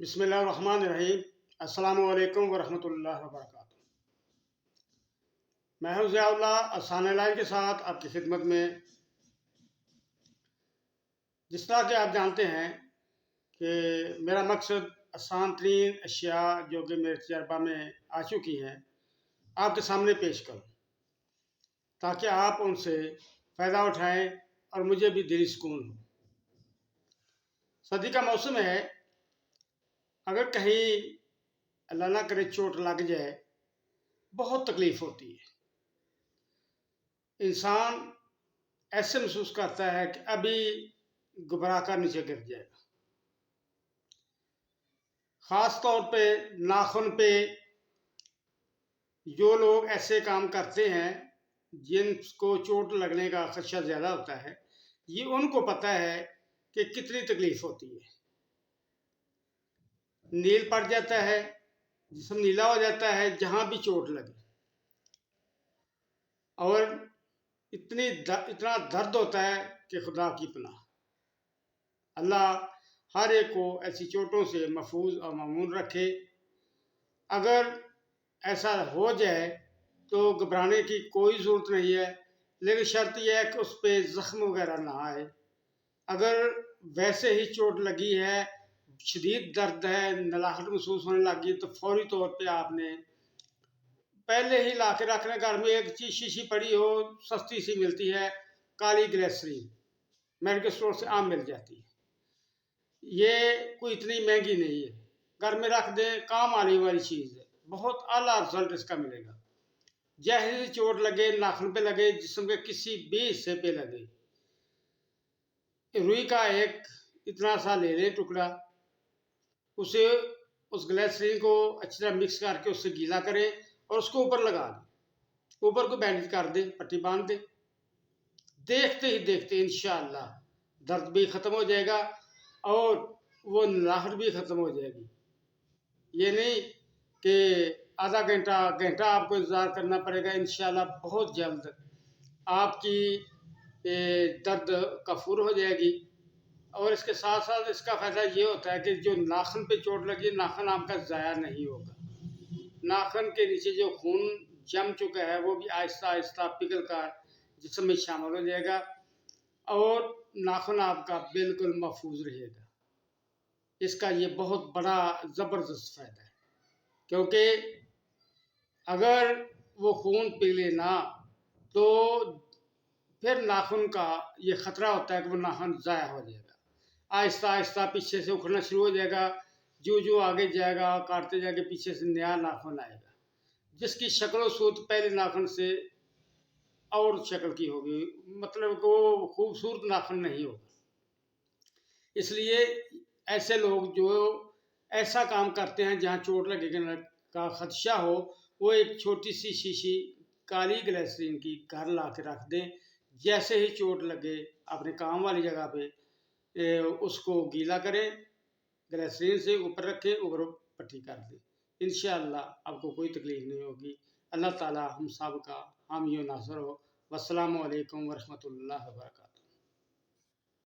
بسم اللہ الرحمن الرحیم۔ السلام علیکم ورحمۃ اللہ وبرکاتہ۔ میں ہوں ضیاء اللہ آسان علاج کے ساتھ آپ کی خدمت میں۔ جس طرح کہ آپ جانتے ہیں کہ میرا مقصد آسان ترین اشیاء جو کہ میرے تجربہ میں آ چکی ہیں آپ کے سامنے پیش کروں، تاکہ آپ ان سے فائدہ اٹھائیں اور مجھے بھی دلی سکون ہو۔ سردی کا موسم ہے، اگر کہیں اللہ نہ کرے چوٹ لگ جائے بہت تکلیف ہوتی ہے۔ انسان ایسے محسوس کرتا ہے کہ ابھی گھبرا کر نیچے گر جائے گا۔ خاص طور پہ ناخن پہ جو لوگ ایسے کام کرتے ہیں جن کو چوٹ لگنے کا خدشہ زیادہ ہوتا ہے، یہ ان کو پتہ ہے کہ کتنی تکلیف ہوتی ہے۔ نیل پڑ جاتا ہے، جسم نیلا ہو جاتا ہے جہاں بھی چوٹ لگے، اور اتنا درد ہوتا ہے کہ خدا کی پناہ۔ اللہ ہر ایک کو ایسی چوٹوں سے محفوظ اور معمون رکھے۔ اگر ایسا ہو جائے تو گھبرانے کی کوئی ضرورت نہیں ہے، لیکن شرط یہ ہے کہ اس پہ زخم وغیرہ نہ آئے۔ اگر ویسے ہی چوٹ لگی ہے، شدید درد ہے، نلاہٹ محسوس ہونے لگی، تو فوری طور پہ آپ نے پہلے ہی لا کے رکھنا گھر میں ایک چیز شیشی پڑی ہو، سستی سی ملتی ہے، کالی گلیسرین، میڈیکل اسٹور سے عام مل جاتی ہے۔ یہ کوئی اتنی مہنگی نہیں ہے، گھر میں رکھ دیں، کام آنے والی چیز ہے، بہت اعلیٰ رزلٹ اس کا ملے گا۔ جیسے ہی چوٹ لگے، ناخن پہ لگے، جسم کے کسی بھی حصے پہ لگے، روئی کا ایک اتنا سا لے لیں ٹکڑا، اسے اس گلیسرین کو اچھی طرح مکس کر کے اس سے گیلا کریں اور اس کو اوپر لگا دیں، اوپر کو بینڈیج کر دیں، پٹی باندھ دیں۔ دیکھتے ہی دیکھتے انشاءاللہ درد بھی ختم ہو جائے گا اور وہ نلاہٹ بھی ختم ہو جائے گی۔ یہ نہیں کہ آدھا گھنٹہ آپ کو انتظار کرنا پڑے گا، انشاءاللہ بہت جلد آپ کی درد کفور ہو جائے گی۔ اور اس کے ساتھ ساتھ اس کا فائدہ یہ ہوتا ہے کہ جو ناخن پہ چوٹ لگی، ناخن آپ کا ضائع نہیں ہوگا۔ ناخن کے نیچے جو خون جم چکا ہے وہ بھی آہستہ آہستہ پگھل کر جسم میں شامل ہو جائے گا اور ناخن آپ کا بالکل محفوظ رہے گا۔ اس کا یہ بہت بڑا زبردست فائدہ ہے، کیونکہ اگر وہ خون پگھلے نہ تو پھر ناخن کا یہ خطرہ ہوتا ہے کہ وہ ناخن ضائع ہو جائے گا، آہستہ آہستہ پیچھے سے اکھڑنا شروع ہو جائے گا۔ جو آگے جائے گا کاٹتے جائے گا، پیچھے سے نیا ناخن آئے گا، جس کی شکل و صورت پہلے ناخن سے اور شکل کی ہوگی، مطلب کہ وہ خوبصورت ناخن نہیں ہوگا۔ اس لیے ایسے لوگ جو ایسا کام کرتے ہیں جہاں چوٹ لگے کا خدشہ ہو، وہ ایک چھوٹی سی شیشی کالی گلیسرین کی گھر لا کے رکھ دیں۔ جیسے ہی چوٹ لگے اپنے کام والی جگہ پہ اس کو گیلا کریں، گلیسرین سے اوپر رکھیں، اوپر پٹی کر دیں، انشاءاللہ آپ کو کوئی تکلیف نہیں ہوگی۔ اللہ تعالی ہم سب کا حامی و ناصر ہو۔ والسلام علیکم ورحمۃ اللہ وبرکاتہ۔